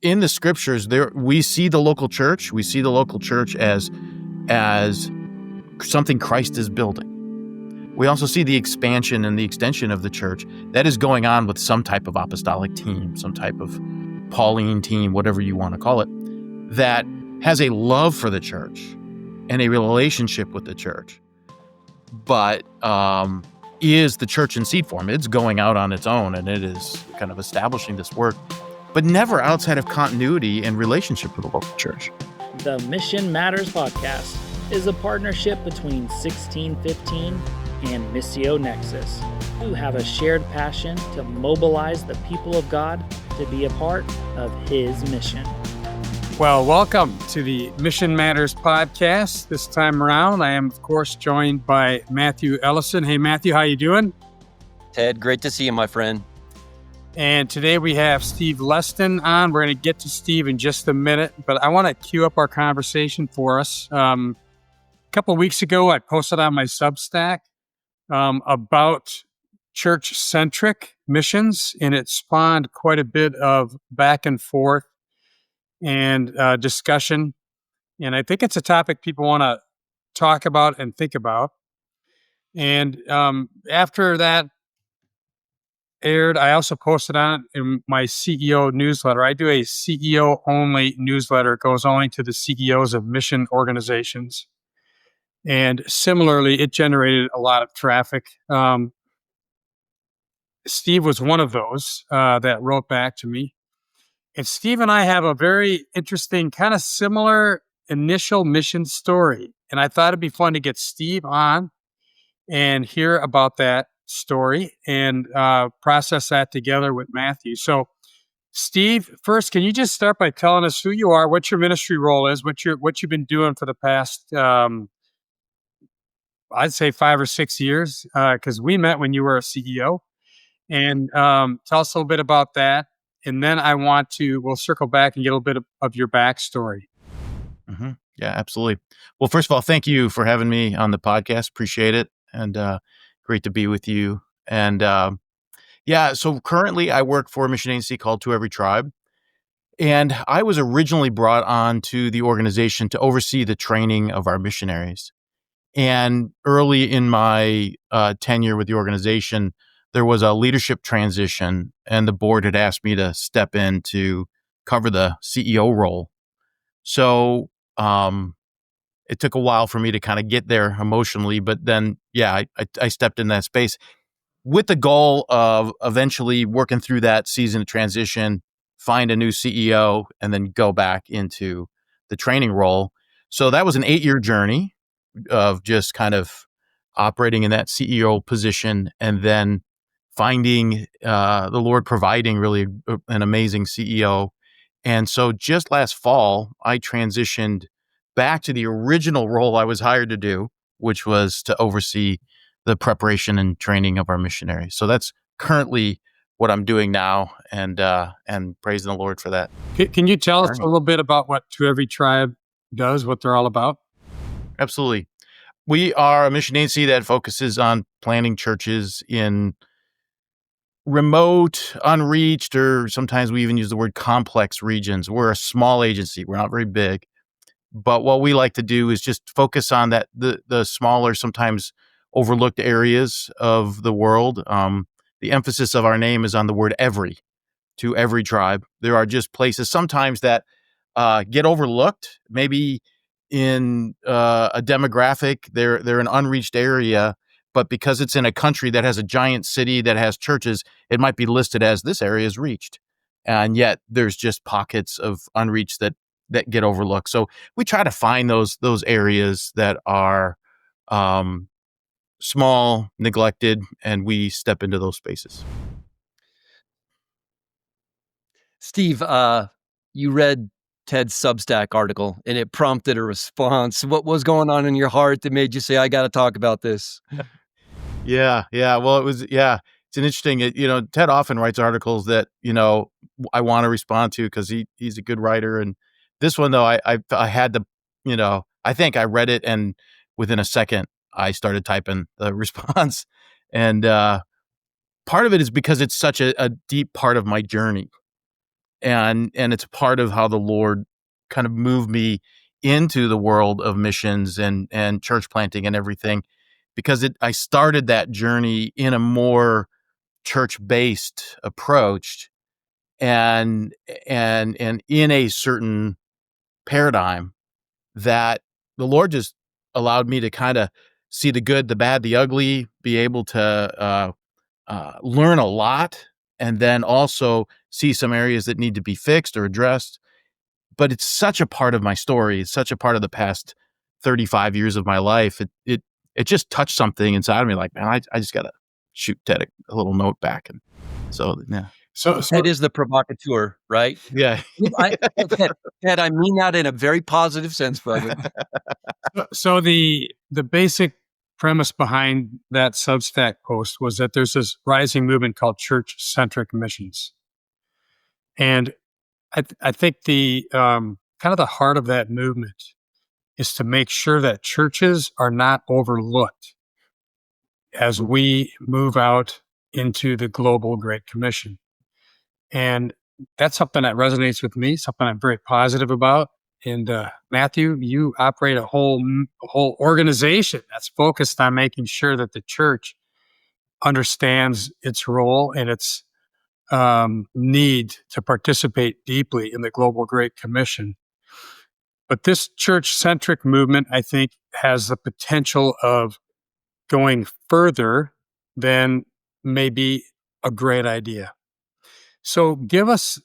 in the scriptures, we see the local church. We see the local church as something Christ is building. We also see the expansion and the extension of the church that is going on with some type of apostolic team, some type of Pauline team, whatever you want to call it, that has a love for the church and a relationship with the church, but is the church in seed form. It's going out on its own, and it is kind of establishing this work, but never outside of continuity and relationship with the local church. The Mission Matters podcast is a partnership between 1615 and Missio Nexus, who have a shared passion to mobilize the people of God to be a part of His mission. Well, welcome to the Mission Matters podcast. This time around, I am, of course, joined by Matthew Ellison. Hey, Matthew, how you doing? Ted, great to see you, my friend. And today we have Steve Leston on. We're going to get to Steve in just a minute, but I want to cue up our conversation for us. A couple of weeks ago, I posted on my Substack about Church-Centric missions, and it spawned quite a bit of back and forth and discussion. And I think it's a topic people want to talk about and think about. And after that aired, I also posted on it in my CEO newsletter. I do a CEO-only newsletter. It goes only to the CEOs of mission organizations. And similarly, it generated a lot of traffic. Steve was one of those that wrote back to me. And Steve and I have a very interesting, kind of similar initial mission story. And I thought it'd be fun to get Steve on and hear about that story and process that together with Matthew. So, Steve, first, can you just start by telling us who you are, what your ministry role is, what you've been doing for the past I'd say 5 or 6 years, because we met when you were a CEO. And tell us a little bit about that. And then we'll circle back and get a little bit of your backstory. Mm-hmm. Yeah, absolutely. Well, first of all, thank you for having me on the podcast. Appreciate it. And great to be with you. And so currently I work for a mission agency called To Every Tribe. And I was originally brought on to the organization to oversee the training of our missionaries. And early in my tenure with the organization, there was a leadership transition, and the board had asked me to step in to cover the CEO role. So it took a while for me to kind of get there emotionally, but then, I stepped in that space with the goal of eventually working through that season of transition, find a new CEO, and then go back into the training role. So that was an 8-year journey of just kind of operating in that CEO position, and then finding the Lord providing really an amazing CEO. And so just last fall, I transitioned back to the original role I was hired to do, which was to oversee the preparation and training of our missionaries. So that's currently what I'm doing now, and praising the Lord for that. Can you tell us a little bit about what To Every Tribe does, what they're all about? Absolutely. We are a mission agency that focuses on planting churches in remote, unreached, or sometimes we even use the word complex regions. We're a small agency. We're not very big. But what we like to do is just focus on the smaller, sometimes overlooked areas of the world. The emphasis of our name is on the word every, To Every Tribe. There are just places sometimes that get overlooked, maybe in a demographic, they're an unreached area, but because it's in a country that has a giant city that has churches, it might be listed as this area is reached. And yet there's just pockets of unreached that get overlooked. So we try to find those areas that are small, neglected, and we step into those spaces. Steve, you read Ted's Substack article, and it prompted a response. What was going on in your heart that made you say, I got to talk about this? Yeah. Well, it's an interesting, Ted often writes articles that, I want to respond to because he's a good writer. And this one, though, I had to, I think I read it, and within a second, I started typing the response. And part of it is because it's such a deep part of my journey. and it's part of how the Lord kind of moved me into the world of missions and church planting and everything, because I started that journey in a more church-based approach and in a certain paradigm that the Lord just allowed me to kind of see the good, the bad, the ugly, be able to learn a lot, and then also see some areas that need to be fixed or addressed. But it's such a part of my story. It's such a part of the past 35 years of my life. It just touched something inside of me. Like, man, I just gotta shoot Ted a little note back, and so yeah, So, Ted is the provocateur, right? yeah. Ted, I mean that in a very positive sense, brother. so the basic premise behind that Substack post was that there's this rising movement called church-centric missions, and I think the kind of the heart of that movement is to make sure that churches are not overlooked as we move out into the global Great Commission. And that's something that resonates with me, something I'm very positive about. And Matthew, you operate a whole organization that's focused on making sure that the church understands its role and its need to participate deeply in the global Great Commission. But this church-centric movement, I think, has the potential of going further than maybe a great idea. So give us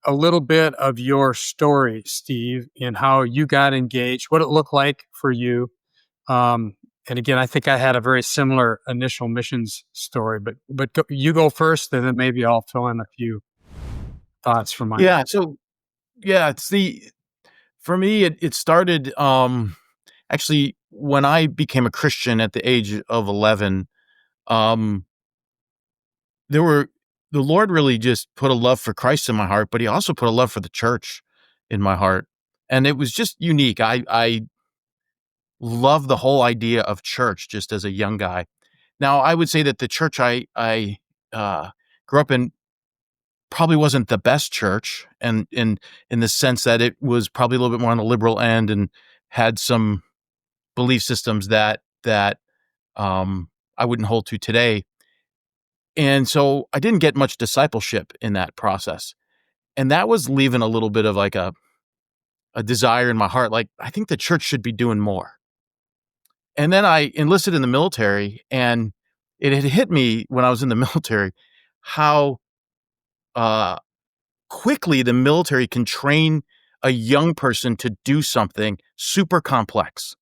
a little bit of your story, Steve, in how you got engaged, what it looked like for you. And again, I think I had a very similar initial missions story, but you go first, and then maybe I'll fill in a few thoughts from mine. Yeah. So yeah, for me, it started actually when I became a Christian at the age of 11. Um, the Lord really just put a love for Christ in my heart, but He also put a love for the church in my heart, and it was just unique. I love the whole idea of church just as a young guy. Now, I would say that the church I grew up in probably wasn't the best church, and in the sense that it was probably a little bit more on the liberal end and had some belief systems that I wouldn't hold to today. And so I didn't get much discipleship in that process. And that was leaving a little bit of like a desire in my heart. Like, I think the church should be doing more. And then I enlisted in the military, and it had hit me when I was in the military how uh, quickly the military can train a young person to do something super complex.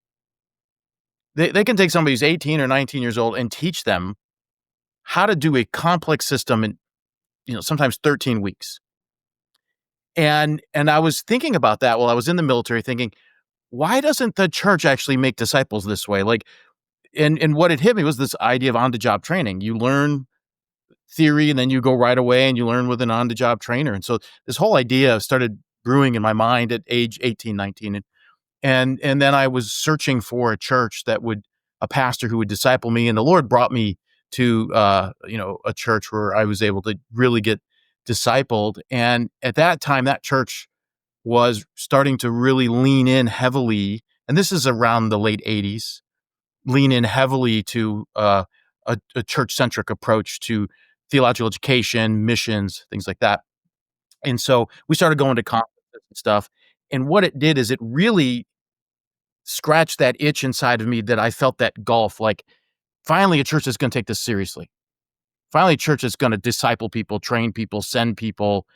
They can take somebody who's 18 or 19 years old and teach them how to do a complex system in, sometimes 13 weeks. And I was thinking about that while I was in the military, thinking, why doesn't the church actually make disciples this way? Like, and what had hit me was this idea of on-the-job training. You learn theory and then you go right away and you learn with an on-the-job trainer. And so this whole idea started brewing in my mind at age 18, 19. And then I was searching for a pastor who would disciple me. And the Lord brought me to, a church where I was able to really get discipled. And at that time, that church was starting to really lean in heavily. And this is around the late 80s, lean in heavily to a church-centric approach to theological education, missions, things like that. And so we started going to conferences and stuff. And what it did is it really scratched that itch inside of me that I felt that gulf. Like, finally, a church is going to take this seriously. Finally, a church is going to disciple people, train people, send people.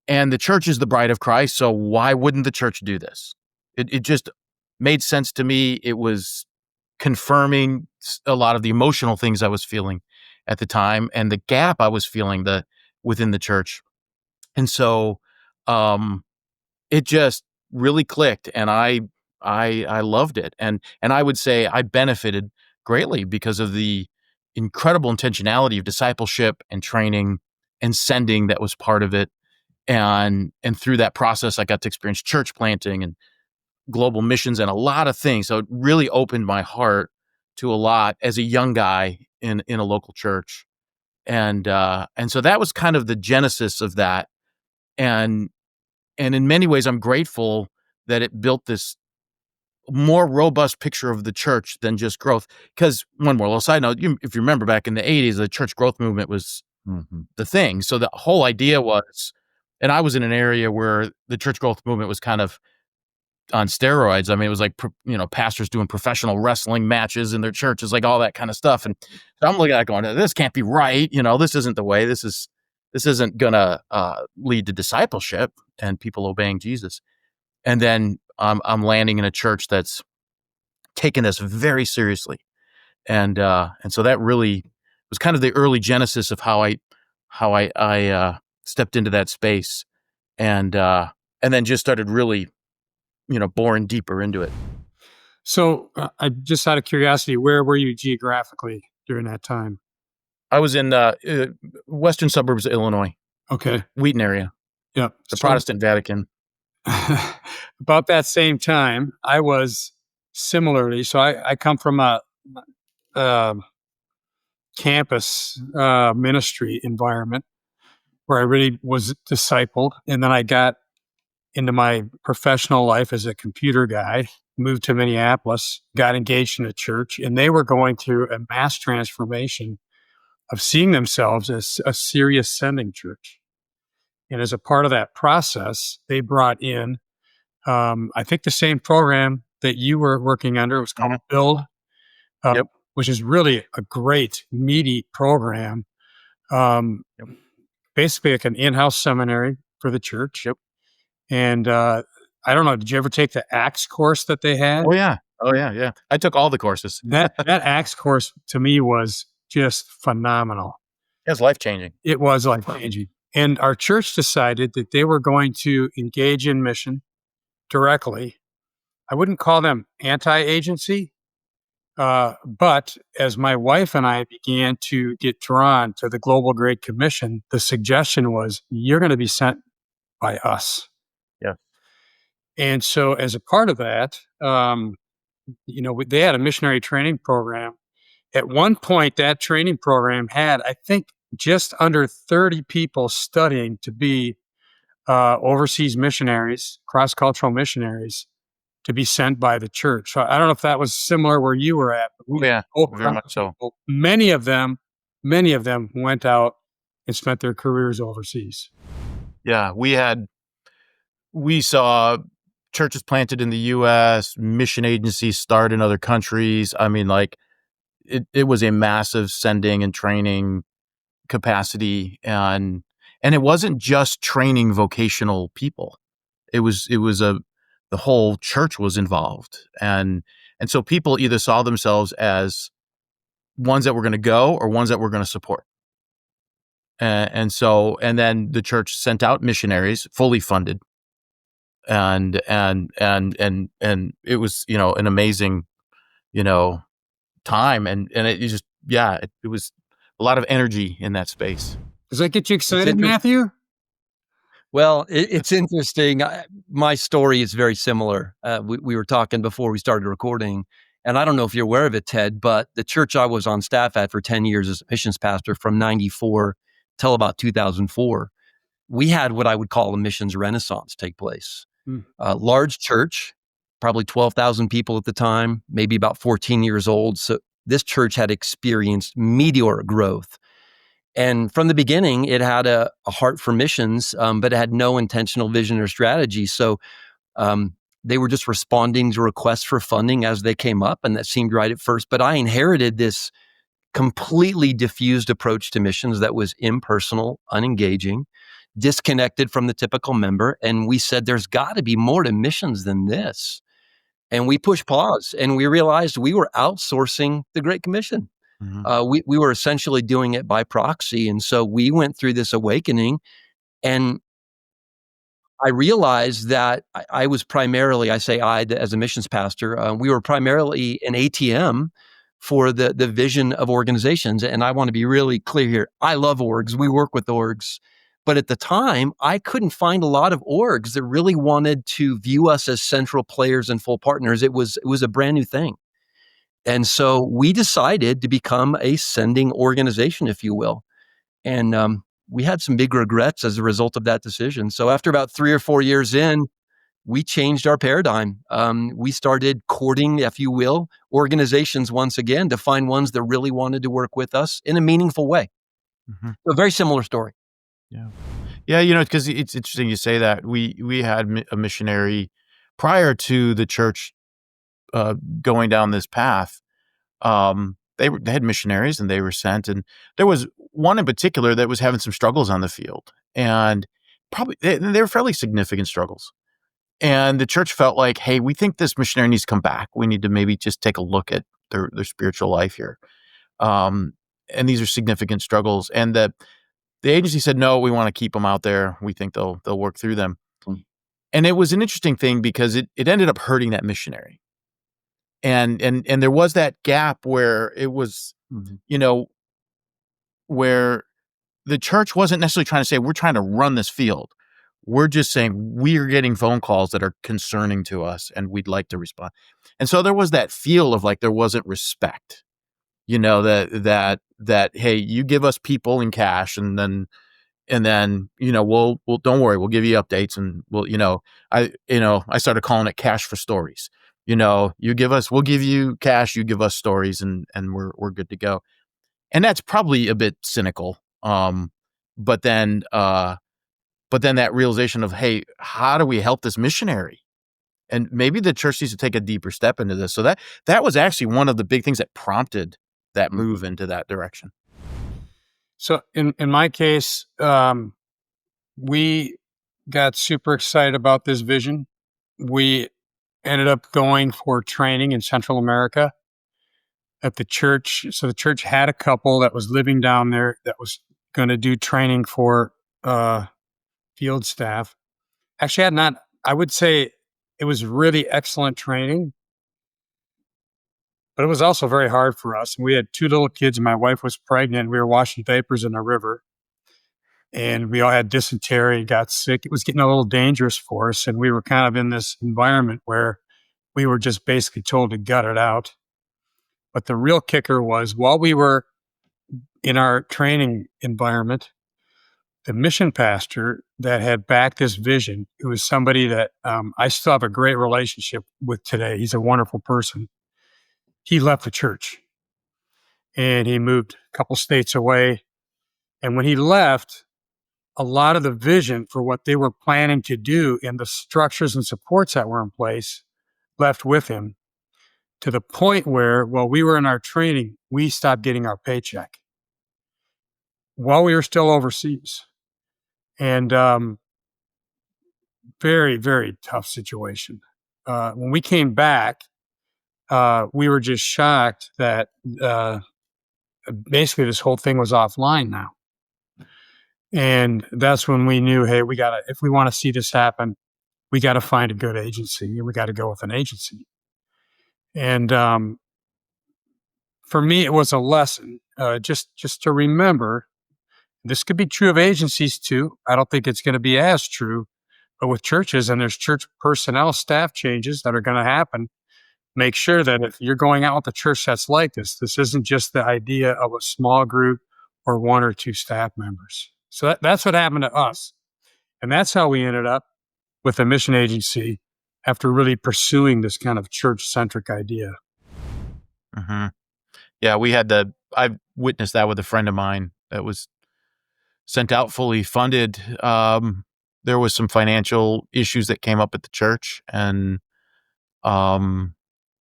And the church is the bride of Christ. So why wouldn't the church do this? It just made sense to me. It was confirming a lot of the emotional things I was feeling at the time and the gap I was feeling within the church. And so it just really clicked, and I loved it. And I would say I benefited greatly because of the incredible intentionality of discipleship and training and sending that was part of it. And through that process, I got to experience church planting and global missions and a lot of things. So it really opened my heart to a lot as a young guy in a local church. And so that was kind of the genesis of that. and in many ways, I'm grateful that it built this more robust picture of the church than just growth. Because one more little side note, if you remember back in the 80s, the church growth movement was the thing. So the whole idea was, and I was in an area where the church growth movement was kind of on steroids. I mean, it was like, pastors doing professional wrestling matches in their churches, like all that kind of stuff. And so I'm looking at it going, this can't be right. This isn't the way. This isn't gonna lead to discipleship and people obeying Jesus. And then I'm landing in a church that's taken this very seriously, and so that really was kind of the early genesis of how I stepped into that space, and then just started really, boring deeper into it. So, I just out of curiosity, where were you geographically during that time? I was in western suburbs of Illinois, Okay. Wheaton area, Yeah. the Protestant Vatican. About that same time, I was similarly. So I come from a campus ministry environment where I really was discipled, and then I got into my professional life as a computer guy. Moved to Minneapolis, got engaged in a church, and they were going through a mass transformation of seeing themselves as a serious sending church. And as a part of that process, they brought in, I think, the same program that you were working under. It was called Build, Yep. which is really a great, meaty program. Basically like an in-house seminary for the church. Yep. And I don't know, did you ever take the Acts course that they had? Oh yeah. Yeah. I took all the courses. That Acts course to me was just phenomenal. It was life-changing. It was life-changing. And our church decided that they were going to engage in mission directly. I wouldn't call them anti-agency, but as my wife and I began to get drawn to the Global Great Commission, the suggestion was, you're going to be sent by us. Yeah. And so as a part of that, they had a missionary training program. At one point, that training program had, I think, just under 30 people studying to be overseas missionaries, cross-cultural missionaries, to be sent by the church. So I don't know if that was similar where you were at. But very much so. Many of them went out and spent their careers overseas. Yeah, we saw churches planted in the U.S., mission agencies start in other countries. I mean, like it was a massive sending and training capacity, and it wasn't just training vocational people. It was the whole church was involved, and so people either saw themselves as ones that were going to go or ones that were going to support. And then the church sent out missionaries, fully funded, and it was an amazing time, and it just it was a lot of energy in that space. Does that get you excited, Matthew? Well, it's interesting. My story is very similar. We were talking before we started recording, and I don't know if you're aware of it, Ted, but the church I was on staff at for 10 years as a missions pastor from 94 till about 2004, we had what I would call a missions renaissance take place. Large church, probably 12,000 people at the time, maybe about 14 years old. So this church had experienced meteoric growth. And from the beginning, it had a heart for missions, but it had no intentional vision or strategy. So they were just responding to requests for funding as they came up, and that seemed right at first. But I inherited this completely diffused approach to missions that was impersonal, unengaging, disconnected from the typical member. And we said, there's got to be more to missions than this. And we pushed pause, and we realized we were outsourcing the Great Commission. We were essentially doing it by proxy. And so we went through this awakening, and I realized that I was primarily, I say I as a missions pastor, we were primarily an ATM for the vision of organizations. And I want to be really clear here. I love orgs. We work with orgs. But at the time, I couldn't find a lot of orgs that really wanted to view us as central players and full partners. It was a brand new thing. And so we decided to become a sending organization, if you will. And we had some big regrets as a result of that decision. So after about 3 or 4 years in, we changed our paradigm. We started courting, if you will, organizations once again to find ones that really wanted to work with us in a meaningful way. Mhm. A very similar story. Yeah. Yeah, because it's interesting you say that. We had a missionary prior to the church going down this path. They had missionaries and they were sent, and there was one in particular that was having some struggles on the field, and probably they were fairly significant struggles. And the church felt like, hey, we think this missionary needs to come back. We need to maybe just take a look at their spiritual life here. And these are significant struggles. And the agency said, no, we want to keep them out there. We think they'll work through them. Mm. And it was an interesting thing because it ended up hurting that missionary. And there was that gap where it was, where the church wasn't necessarily trying to say, we're trying to run this field. We're just saying we are getting phone calls that are concerning to us and we'd like to respond. And so there was that feel of like there wasn't respect, that hey, you give us people in cash and then we'll don't worry, we'll give you updates and I started calling it cash for stories. We'll give you cash, you give us stories and we're good to go. And that's probably a bit cynical. But then that realization of, hey, how do we help this missionary? And maybe the church needs to take a deeper step into this. So that was actually one of the big things that prompted that move into that direction. So in my case, we got super excited about this vision. We ended up going for training in Central America at the church. So the church had a couple that was living down there that was going to do training for field staff. Actually, I would say it was really excellent training, but it was also very hard for us. We had 2 little kids and my wife was pregnant. We were washing diapers in a river and we all had dysentery, got sick. It was getting a little dangerous for us. And we were kind of in this environment where we were just basically told to gut it out. But the real kicker was while we were in our training environment, the mission pastor that had backed this vision, who was somebody that I still have a great relationship with today. He's a wonderful person. He left the church and he moved a couple states away. And when he left, a lot of the vision for what they were planning to do and the structures and supports that were in place left with him, to the point where, while we were in our training, we stopped getting our paycheck while we were still overseas. And very, very tough situation. When we came back, we were just shocked that basically this whole thing was offline now. And that's when we knew, hey, if we want to see this happen, we got to find a good agency. We got to go with an agency. And for me, it was a lesson just to remember. This could be true of agencies too. I don't think it's going to be as true, but with churches, and there's church personnel staff changes that are going to happen. Make sure that if you're going out with a church that's like this isn't just the idea of a small group or 1 or 2 staff members. So that's what happened to us. And that's how we ended up with a mission agency after really pursuing this kind of church-centric idea. Mm-hmm. Yeah, I've witnessed that with a friend of mine that was sent out fully funded. There was some financial issues that came up at the church, and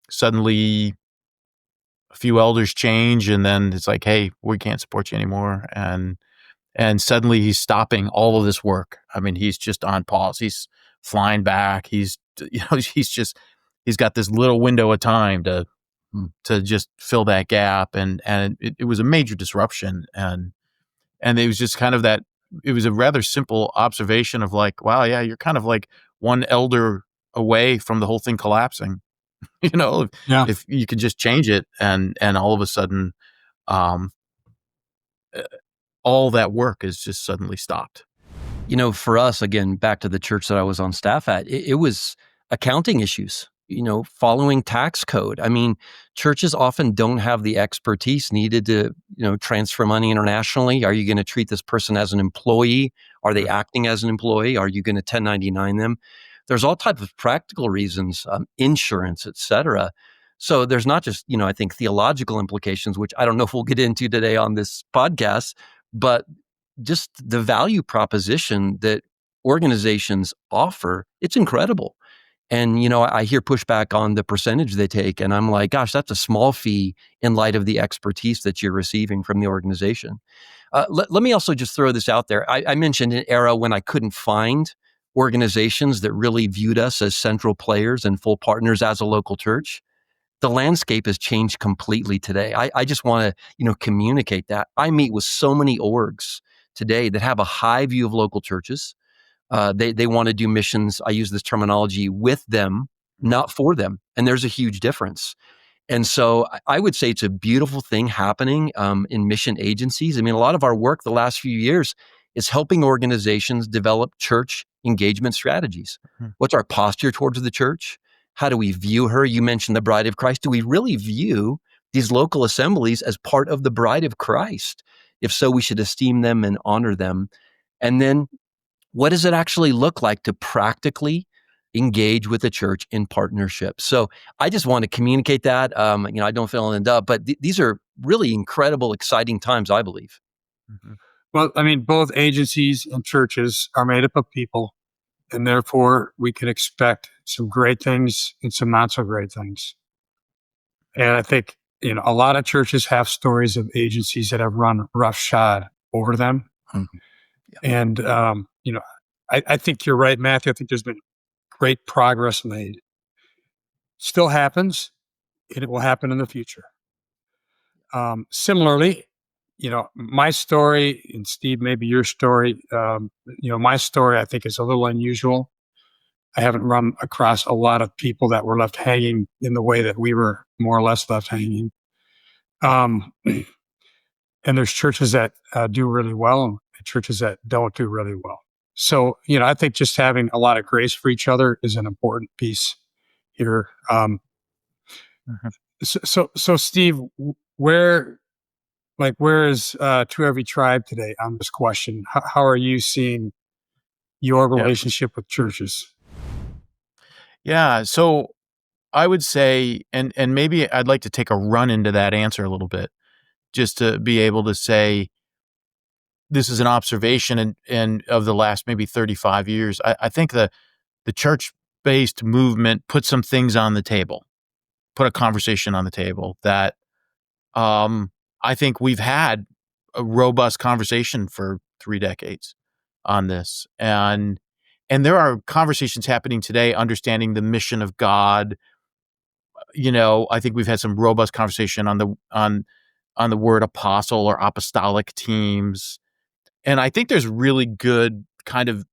suddenly a few elders change, and then it's like, hey, we can't support you anymore. And suddenly he's stopping all of this work. I mean, he's just on pause. He's flying back. He's got this little window of time to just fill that gap. And it was a major disruption. And it was just kind of that, it was a rather simple observation of like, wow, yeah, you're kind of like one elder away from the whole thing collapsing. If you could just change it and all of a sudden, all that work is just suddenly stopped. For us, again, back to the church that I was on staff at, it was accounting issues. following tax code. I mean, churches often don't have the expertise needed to, transfer money internationally. Are you going to treat this person as an employee? Are they acting as an employee? Are you going to 1099 them? There's all types of practical reasons, insurance, et cetera. So there's not just, I think theological implications, which I don't know if we'll get into today on this podcast, but just the value proposition that organizations offer, it's incredible. And, I hear pushback on the percentage they take, and I'm like, gosh, that's a small fee in light of the expertise that you're receiving from the organization. Let me also just throw this out there. I mentioned an era when I couldn't find organizations that really viewed us as central players and full partners as a local church. The landscape has changed completely today. I just want to, communicate that. I meet with so many orgs today that have a high view of local churches. They want to do missions. I use this terminology with them, not for them. And there's a huge difference. And so I would say it's a beautiful thing happening in mission agencies. I mean, a lot of our work the last few years is helping organizations develop church engagement strategies. Mhm. What's our posture towards the church? How do we view her? You mentioned the bride of Christ. Do we really view these local assemblies as part of the bride of Christ? If so, we should esteem them and honor them. And then what does it actually look like to practically engage with the church in partnership? So I just want to communicate that. I don't feel end up, but these are really incredible, exciting times, I believe. Mhm. Well, I mean, both agencies and churches are made up of people, and therefore we can expect some great things and some not so great things. And I think, a lot of churches have stories of agencies that have run roughshod over them. Mhm. And, I think you're right, Matthew. I think there's been great progress made. Still happens, and it will happen in the future. Similarly, my story, and Steve, maybe your story, my story, I think, is a little unusual. I haven't run across a lot of people that were left hanging in the way that we were more or less left hanging. Um, and there's churches that do really well and churches that don't do really well. So, I think just having a lot of grace for each other is an important piece here. Mhm. So Steve, where is To Every Tribe today on this question? How are you seeing your Yeah. relationship with churches? Yeah. So I would say, and maybe I'd like to take a run into that answer a little bit, just to be able to say this is an observation and of the last maybe 35 years. I think the church-based movement put some things on the table, put a conversation on the table that I think we've had a robust conversation for 3 decades on this. And there are conversations happening today understanding the mission of God. I think we've had some robust conversation on the word apostle or apostolic teams. And I think there's really good kind of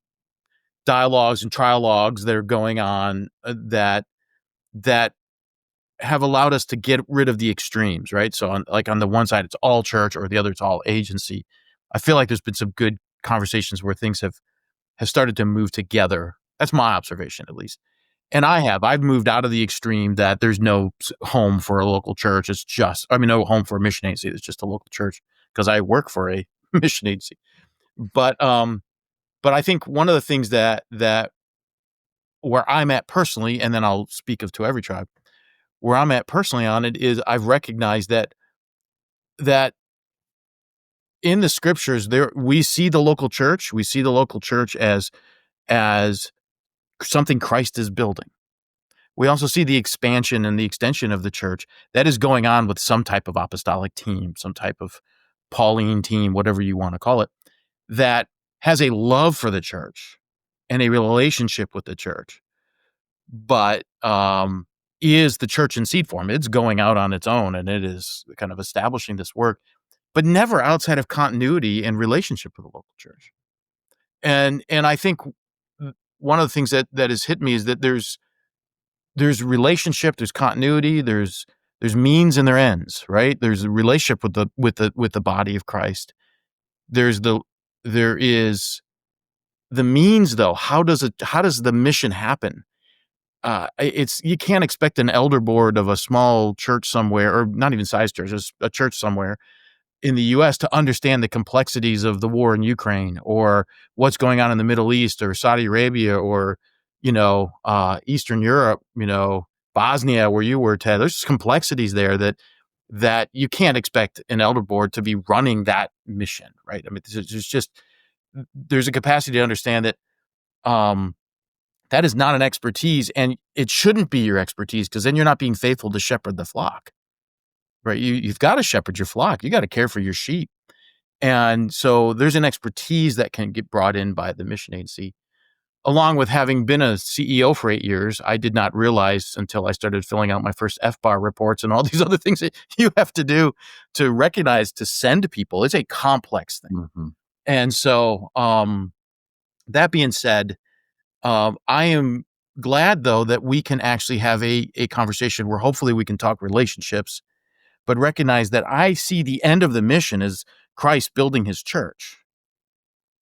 dialogues and trialogues that are going on that have allowed us to get rid of the extremes, right? So on the one side, it's all church, or the other, it's all agency. I feel like there's been some good conversations where things have started to move together. That's my observation, at least. And I've moved out of the extreme that there's no home for a local church. No home for a mission agency. It's just a local church because I work for a mission agency. But I think one of the things that where I'm at personally, and then I'll speak of To Every Tribe, where I'm at personally on it is I've recognized that in the scriptures we see the local church as something Christ is building. We also see the expansion and the extension of the church that is going on with some type of apostolic team, some type of Pauline team, whatever you want to call it, that has a love for the church and a relationship with the church, but is the church in seed form. It's going out on its own, and it is kind of establishing this work, but never outside of continuity and relationship with the local church. And I think one of the things that has hit me is that there's relationship, there's continuity, there's means and there ends, right? There's a relationship with the body of Christ. There is the means, though. How does the mission happen? you can't expect an elder board of a small church somewhere, or not even size church, just a church somewhere in the U.S. to understand the complexities of the war in Ukraine, or what's going on in the Middle East, or Saudi Arabia, or Eastern Europe, Bosnia, where you were, Ted. There's complexities there that you can't expect an elder board to be running that mission, right? I mean, there's a capacity to understand that that is not an expertise, and it shouldn't be your expertise, because then you're not being faithful to shepherd the flock, right? You've got to shepherd your flock. You got to care for your sheep. And so there's an expertise that can get brought in by the mission agency. Along with having been a CEO for 8 years, I did not realize until I started filling out my first FBAR reports and all these other things that you have to do to recognize, to send people. It's a complex thing. Mm-hmm. And so that being said, I am glad, though, that we can actually have a conversation where hopefully we can talk relationships, but recognize that I see the end of the mission as Christ building his church.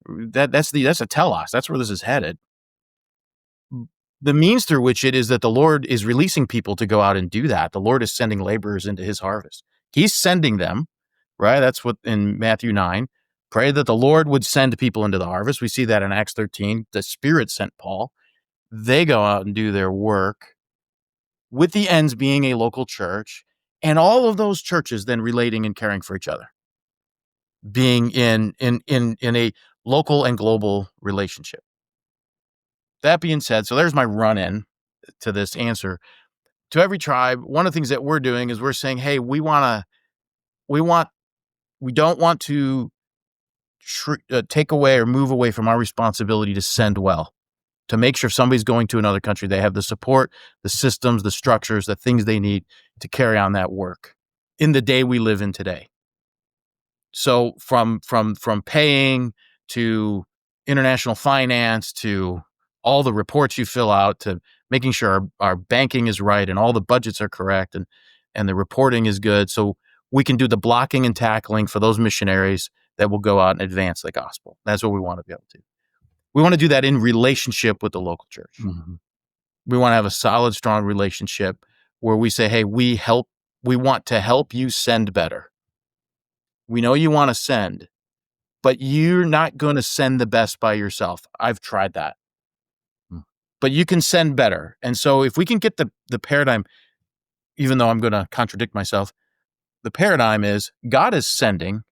That's a telos. That's where this is headed. The means through which it is that the Lord is releasing people to go out and do that. The Lord is sending laborers into his harvest. He's sending them, right? That's what in Matthew 9, pray that the Lord would send people into the harvest. We see that in Acts 13. The Spirit sent Paul. They go out and do their work, with the ends being a local church, and all of those churches then relating and caring for each other, being in a local and global relationship. That being said, so there's my run-in to this answer. To every tribe, one of the things that we're doing is we're saying, hey, we don't want to take away or move away from our responsibility to send well, to make sure if somebody's going to another country, they have the support, the systems, the structures, the things they need to carry on that work in the day we live in today. So from paying to international finance to all the reports you fill out to making sure our banking is right and all the budgets are correct and the reporting is good, so we can do the blocking and tackling for those missionaries that will go out and advance the gospel. That's what we want to be able to do. We want to do that in relationship with the local church. Mm-hmm. We want to have a solid, strong relationship where we say, hey, we want to help you send better. We know you want to send, but you're not going to send the best by yourself. I've tried that. But you can send better. And so if we can get the paradigm, even though I'm going to contradict myself, the paradigm is God is sending,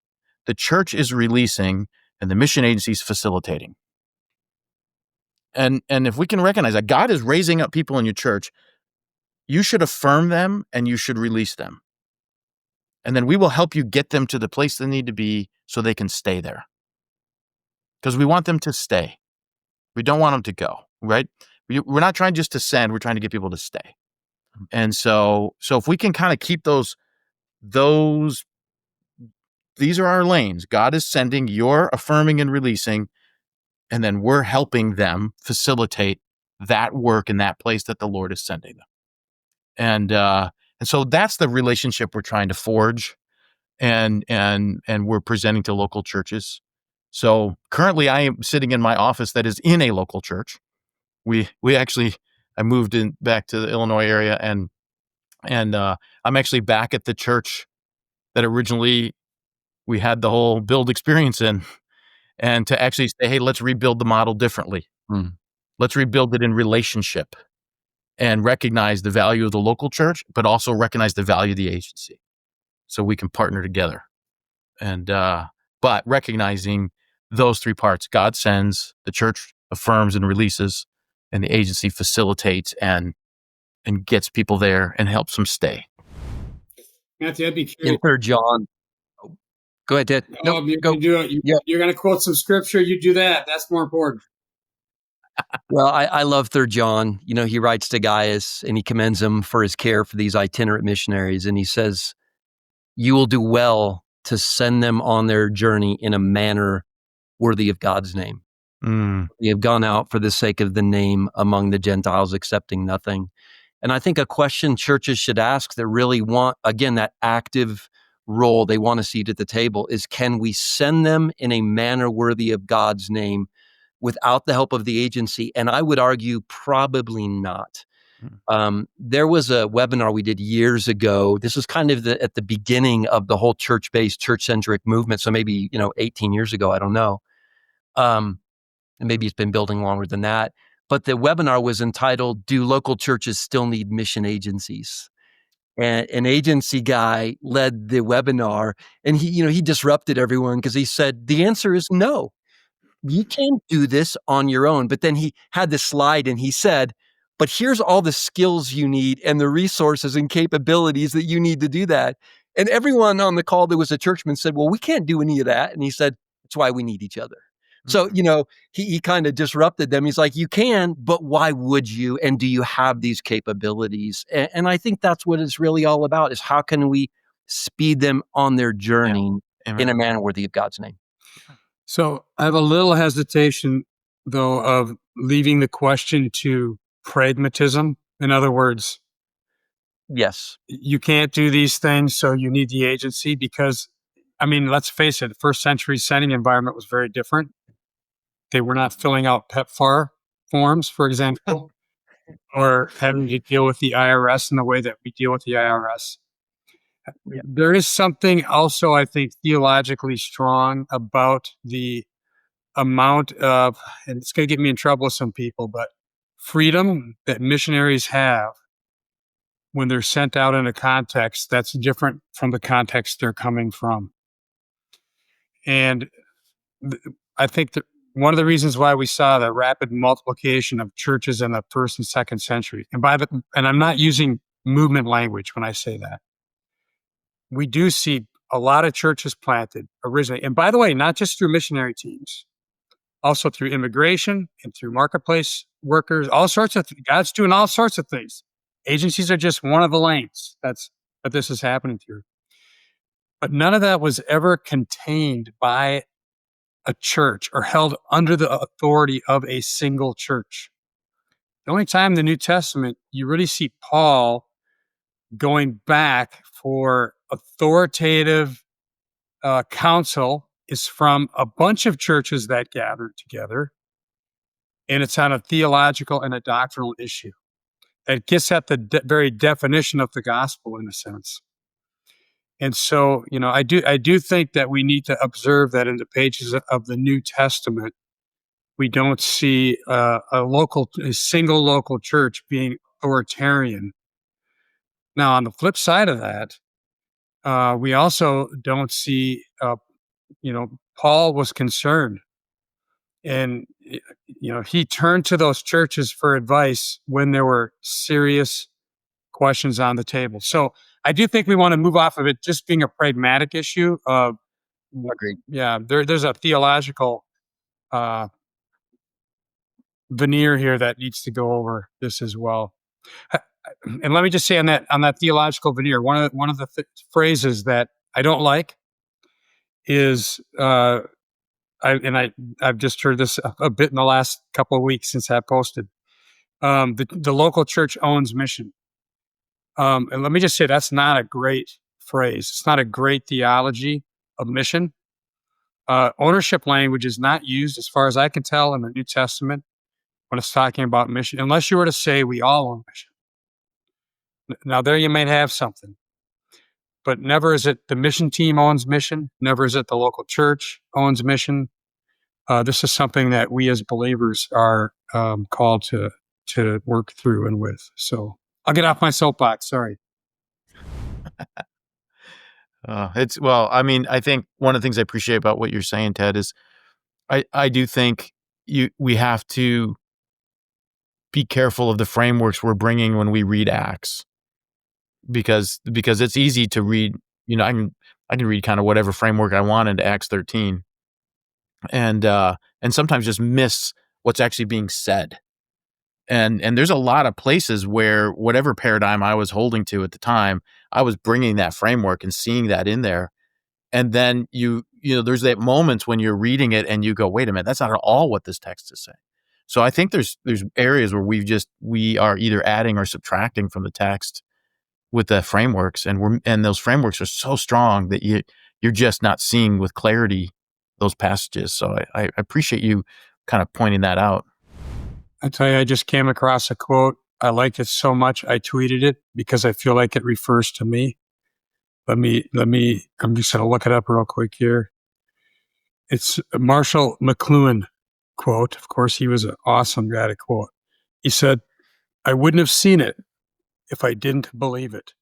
the church is releasing, and the mission agency is facilitating. And if we can recognize that God is raising up people in your church, you should affirm them and you should release them. And then we will help you get them to the place they need to be so they can stay there. Because we want them to stay. We don't want them to go, right? We're not trying just to send, we're trying to get people to stay. And so if we can kind of keep those, these are our lanes. God is sending, you're affirming and releasing, and then we're helping them facilitate that work in that place that the Lord is sending them. And so that's the relationship we're trying to forge and we're presenting to local churches. So currently I am sitting in my office that is in a local church. I moved back to the Illinois area and I'm actually back at the church that originally we had the whole build experience in, and to actually say, hey, let's rebuild the model differently. Mm. Let's rebuild it in relationship and recognize the value of the local church, but also recognize the value of the agency so we can partner together. And, but recognizing those three parts, God sends, the church affirms and releases, and the agency facilitates and gets people there and helps them stay. Matthew, I'd be curious. In 3 John. Go ahead, Ted. No, go. You're going to quote some scripture. You do that. That's more important. Well, I love 3 John. He writes to Gaius and he commends him for his care for these itinerant missionaries. And he says, you will do well to send them on their journey in a manner worthy of God's name. They have gone out for the sake of the name among the Gentiles, accepting nothing. And I think a question churches should ask that really want, again, that active role they want a seat at the table is, can we send them in a manner worthy of God's name without the help of the agency? And I would argue probably not. There was a webinar we did years ago. This was kind of at the beginning of the whole church-based, church-centric movement. So maybe, 18 years ago, I don't know. And maybe it's been building longer than that. But the webinar was entitled, "Do Local Churches Still Need Mission Agencies?" And an agency guy led the webinar, and he disrupted everyone because he said, the answer is no. You can't do this on your own. But then he had this slide and he said, but here's all the skills you need and the resources and capabilities that you need to do that. And everyone on the call that was a churchman said, well, we can't do any of that. And he said, that's why we need each other. So, he kind of disrupted them. He's like, you can, but why would you? And do you have these capabilities? And I think that's what it's really all about, is how can we speed them on their journey in a manner worthy of God's name? So I have a little hesitation, though, of leaving the question to pragmatism. In other words, yes, you can't do these things, so you need the agency, because, let's face it, the first century sending environment was very different. They were not filling out PEPFAR forms, for example, or having to deal with the IRS in the way that we deal with the IRS. Yeah. There is something also, I think, theologically strong about the amount of, and it's going to get me in trouble with some people, but freedom that missionaries have when they're sent out in a context that's different from the context they're coming from. And I think that one of the reasons why we saw the rapid multiplication of churches in the first and second century, and I'm not using movement language when I say that, we do see a lot of churches planted originally. And by the way, not just through missionary teams, also through immigration and through marketplace workers, all sorts of things. God's doing all sorts of things. Agencies are just one of the lanes. That's what this is happening through. But none of that was ever contained by a church or held under the authority of a single church. The only time in the New Testament you really see Paul going back for authoritative counsel is from a bunch of churches that gathered together, and it's on a theological and a doctrinal issue that gets at the very definition of the gospel, in a sense. And so, I do think that we need to observe that in the pages of the New Testament, we don't see a single local church being authoritarian. Now, on the flip side of that, we also don't see, Paul was concerned, and, he turned to those churches for advice when there were serious questions on the table. So I do think we want to move off of it just being a pragmatic issue of, agreed. Yeah, there's a theological veneer here that needs to go over this as well. And let me just say on that theological veneer, one of the phrases that I don't like is, I've just heard this a bit in the last couple of weeks since I posted. The local church owns mission. And let me just say, that's not a great phrase. It's not a great theology of mission. Ownership language is not used, as far as I can tell, in the New Testament when it's talking about mission, unless you were to say we all own mission. Now, there you might have something. But never is it the mission team owns mission. Never is it the local church owns mission. This is something that we as believers are called to work through and with. So I'll get off my soapbox. Sorry. I think one of the things I appreciate about what you're saying, Ted, is I do think we have to be careful of the frameworks we're bringing when we read Acts, because it's easy to read. I can read kind of whatever framework I want into Acts 13, and sometimes just miss what's actually being said. And there's a lot of places where whatever paradigm I was holding to at the time, I was bringing that framework and seeing that in there. And then there's that moments when you're reading it and you go, wait a minute, that's not at all what this text is saying. So I think there's areas where we are either adding or subtracting from the text with the frameworks, and those frameworks are so strong that you're just not seeing with clarity those passages. So I appreciate you kind of pointing that out. I tell you, I just came across a quote I liked it so much, I tweeted it because I feel like it refers to me. I'm just going to look it up real quick here. It's a Marshall McLuhan quote. Of course, he was an awesome guy to quote. He said, "I wouldn't have seen it if I didn't believe it."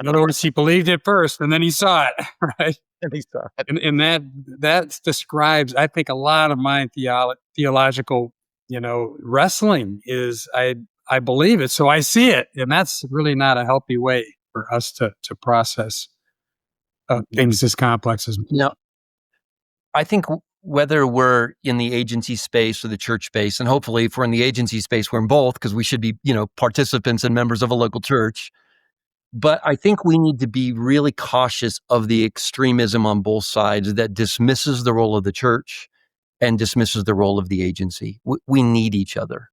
In other words, he believed it first and then he saw it, right? And he saw it. And that describes, I think, a lot of my theological, wrestling is I believe it, so I see it, and that's really not a healthy way for us to process things as complex as. Now, I think whether we're in the agency space or the church space, and hopefully if we're in the agency space, we're in both because we should be, participants and members of a local church. But I think we need to be really cautious of the extremism on both sides that dismisses the role of the church and dismisses the role of the agency. We need each other.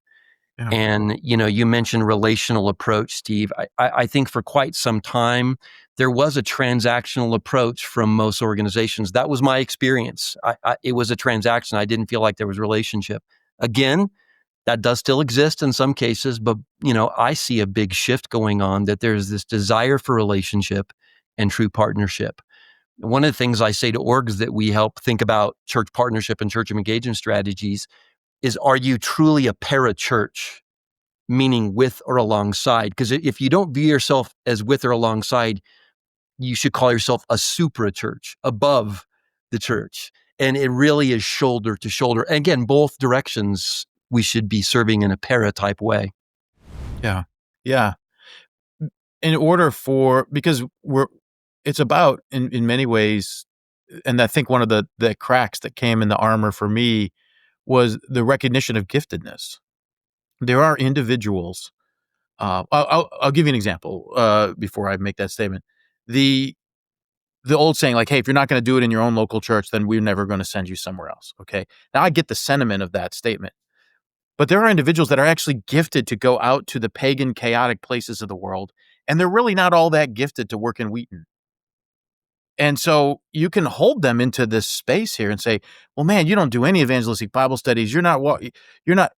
Yeah. And, you mentioned relational approach, Steve. I think for quite some time, there was a transactional approach from most organizations. That was my experience. It was a transaction. I didn't feel like there was relationship. Again, that does still exist in some cases, but, I see a big shift going on, that there's this desire for relationship and true partnership. One of the things I say to orgs that we help think about church partnership and church engagement strategies is, are you truly a parachurch, meaning with or alongside? Because if you don't view yourself as with or alongside, you should call yourself a supra church, above the church. And it really is shoulder to shoulder. And again, both directions we should be serving in a para-type way. Yeah. Yeah. Because it's about, in many ways, and I think one of the cracks that came in the armor for me was the recognition of giftedness. There are individuals. I'll give you an example before I make that statement. The old saying, like, hey, if you're not going to do it in your own local church, then we're never going to send you somewhere else. Okay. Now I get the sentiment of that statement, but there are individuals that are actually gifted to go out to the pagan, chaotic places of the world, and they're really not all that gifted to work in Wheaton. And so you can hold them into this space here and say, well, man, you don't do any evangelistic Bible studies. You're not,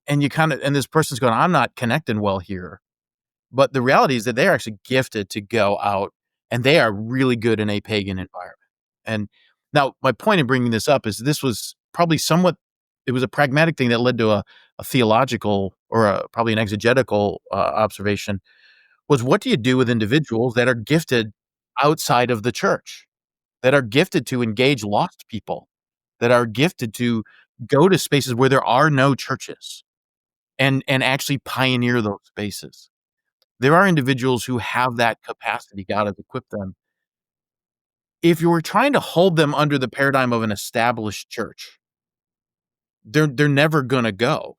and and this person's going, I'm not connecting well here. But the reality is that they're actually gifted to go out, and they are really good in a pagan environment. And now my point in bringing this up is this was probably it was a pragmatic thing that led to a theological or probably an exegetical observation, was what do you do with individuals that are gifted outside of the church, that are gifted to engage lost people, that are gifted to go to spaces where there are no churches and actually pioneer those spaces. There are individuals who have that capacity. God has equipped them. If you were trying to hold them under the paradigm of an established church, they're never going to go.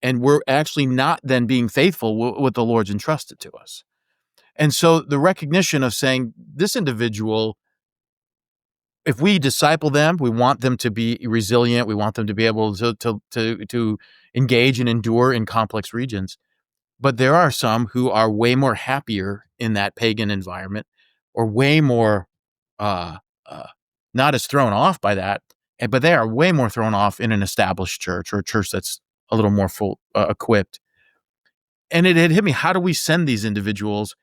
And we're actually not then being faithful with what the Lord's entrusted to us. And so the recognition of saying, this individual, if we disciple them, we want them to be resilient. We want them to be able to engage and endure in complex regions. But there are some who are way more happier in that pagan environment, or way more not as thrown off by that, but they are way more thrown off in an established church, or a church that's a little more full equipped. And it had hit me, how do we send these individuals?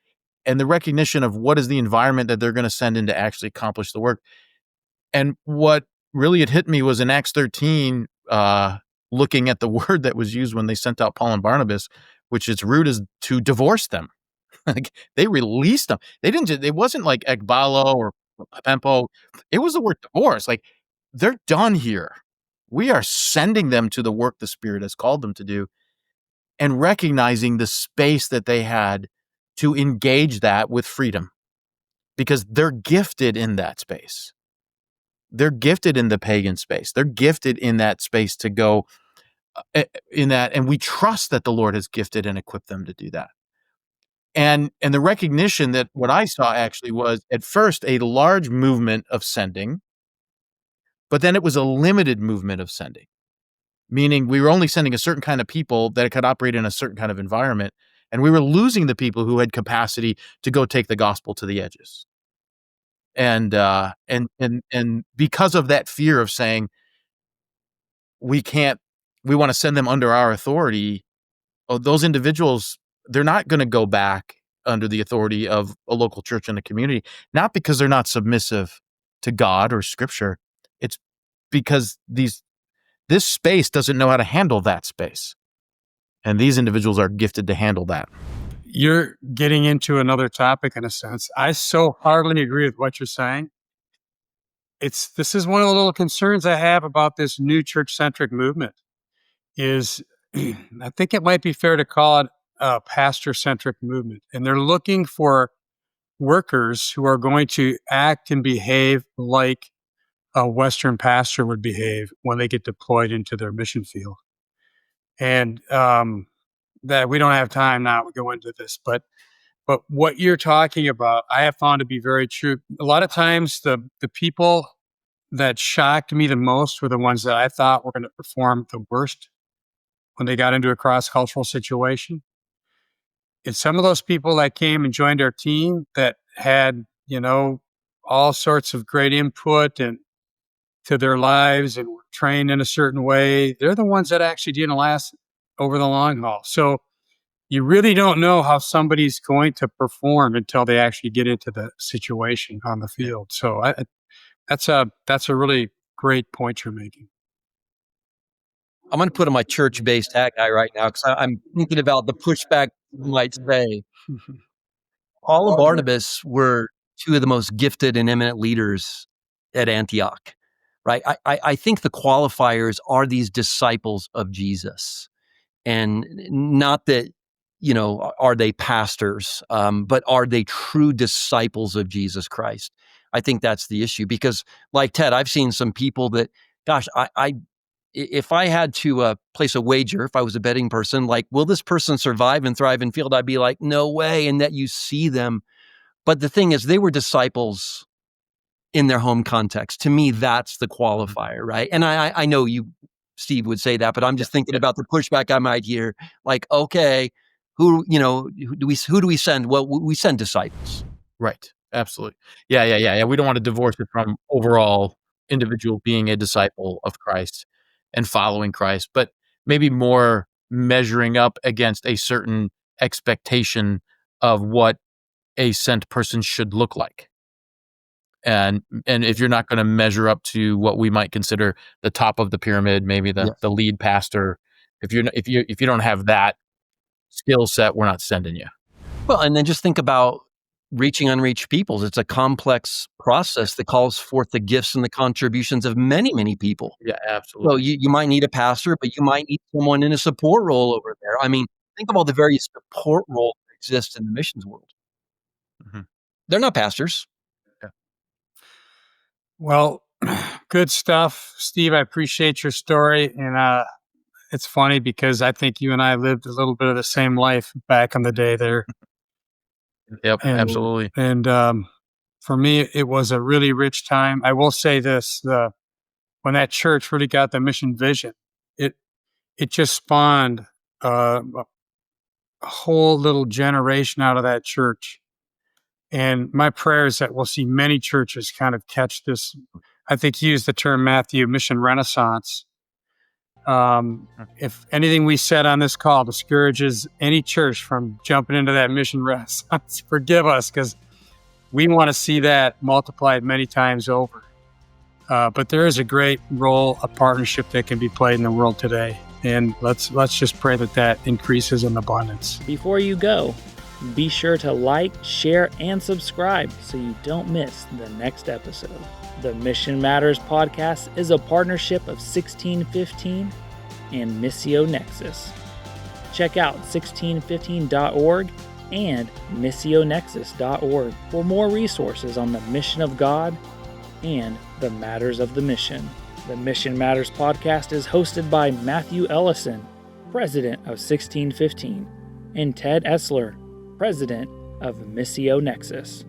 And the recognition of what is the environment that they're going to send in to actually accomplish the work. And what really had hit me was in Acts 13, looking at the word that was used when they sent out Paul and Barnabas, which its root is to divorce them. Like, they released them. It wasn't like ekbalo or pempo. It was the word divorce. Like, they're done here. We are sending them to the work the Spirit has called them to do, and recognizing the space that they had to engage that with freedom, because they're gifted in that space. They're gifted in the pagan space. They're gifted in that space to go in that. And we trust that the Lord has gifted and equipped them to do that. And the recognition that what I saw actually was, at first, a large movement of sending, but then it was a limited movement of sending, meaning we were only sending a certain kind of people that could operate in a certain kind of environment. And we were losing the people who had capacity to go take the gospel to the edges. And because of that fear of saying, we want to send them under our authority, those individuals, they're not going to go back under the authority of a local church in the community, not because they're not submissive to God or Scripture. It's because this space doesn't know how to handle that space. And these individuals are gifted to handle that. You're getting into another topic in a sense. I so heartily agree with what you're saying. This is one of the little concerns I have about this new church-centric movement is I think it might be fair to call it a pastor-centric movement. And they're looking for workers who are going to act and behave like a Western pastor would behave when they get deployed into their mission field. And that we don't have time now to go into this, but what you're talking about, I have found to be very true. A lot of times the people that shocked me the most were the ones that I thought were going to perform the worst when they got into a cross-cultural situation. It's some of those people that came and joined our team that had, all sorts of great input and to their lives and were trained in a certain way. They're the ones that actually didn't last over the long haul. So you really don't know how somebody's going to perform until they actually get into the situation on the field. So that's a really great point you're making. I'm going to put on my church-based hat guy right now because I'm thinking about the pushback you might say. Paul and Barnabas were two of the most gifted and eminent leaders at Antioch, right? I think the qualifiers are these disciples of Jesus. And not that, are they pastors, but are they true disciples of Jesus Christ? I think that's the issue because, like Ted, I've seen some people that, gosh, if I had to place a wager, if I was a betting person, like, will this person survive and thrive in field? I'd be like, no way. And that you see them. But the thing is, they were disciples in their home context. To me, that's the qualifier, right? And I know you, Steve, would say that, but I'm just thinking about the pushback I might hear. Like, okay, who do we send? Well, we send disciples. Right. Absolutely. Yeah. We don't want to divorce it from overall individual being a disciple of Christ and following Christ, but maybe more measuring up against a certain expectation of what a sent person should look like. And if you're not going to measure up to what we might consider the top of the pyramid, maybe the lead pastor, if you don't have that skill set, we're not sending you. Well, and then just think about reaching unreached peoples. It's a complex process that calls forth the gifts and the contributions of many, many people. Yeah, absolutely. So you might need a pastor, but you might need someone in a support role over there. I mean, think of all the various support roles that exist in the missions world. Mm-hmm. They're not pastors. Yeah. Well, good stuff, Steve. I appreciate your story. And it's funny because I think you and I lived a little bit of the same life back in the day there. Yep, absolutely. And for me, it was a really rich time. I will say this, when that church really got the mission vision, it just spawned a whole little generation out of that church. And my prayer is that we'll see many churches kind of catch this. I think he used the term, Matthew, mission renaissance. If anything we said on this call discourages any church from jumping into that mission renaissance, forgive us, because we want to see that multiplied many times over. But there is a great role, a partnership that can be played in the world today. And let's just pray that increases in abundance. Before you go, be sure to like, share, and subscribe so you don't miss the next episode. The Mission Matters podcast is a partnership of 1615 and Missio Nexus. Check out 1615.org and missionexus.org for more resources on the mission of God and the matters of the mission. The Mission Matters podcast is hosted by Matthew Ellison, president of 1615, and Ted Esler, president of Missio Nexus.